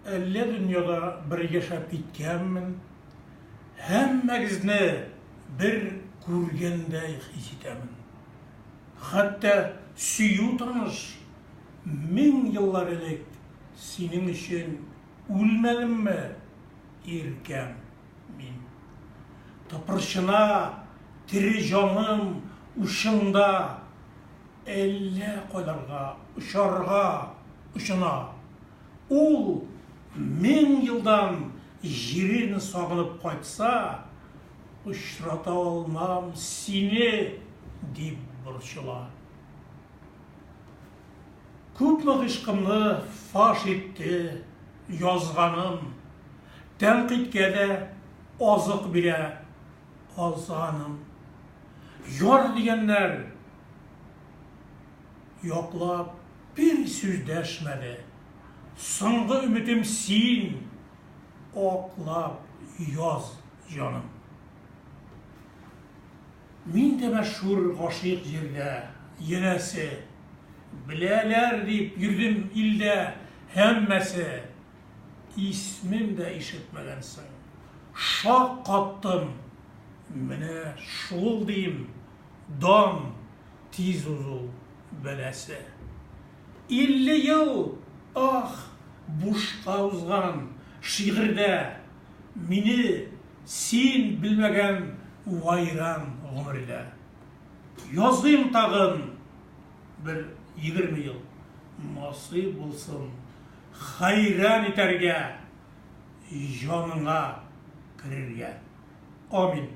әллә дөньяда бір яшап киткәнмен, һәммәгезне бір күргәндәй хис итәмен. Хәтта сөю таныш, 1000 еллар элек синең өчен үлмәдемме, иркәм мин. Тыпырчына, тире җаным ушыңда, әллә кайларга, очарга, очына. Ул 1000 елдан җирен сагынып кайтса, очрата алмам сине дип борчыла. Күпме гышкымны фаш итте язганым, тәнкыйтькә дә азык бирә азаным. Яр дигәннәр яклап бер сүз дәшмәде. Соңгы үмитем син, аклап яз җаным. Мин дә мәшһүр гашыйк җирдә, янәсе, беләләр дип йөрдем илдә һәммәсе. Исмем дә ишетмәгәнсең, шак каттым, менә шул дим, дан тиз узу бәләсе. 50 ел, бушка узган шигырьдә, мине син белмәгән вайран гомердә. Языйм тагын бер 20 ел, насыйп булсын хайран итәргә, җаныңа керергә. Амин.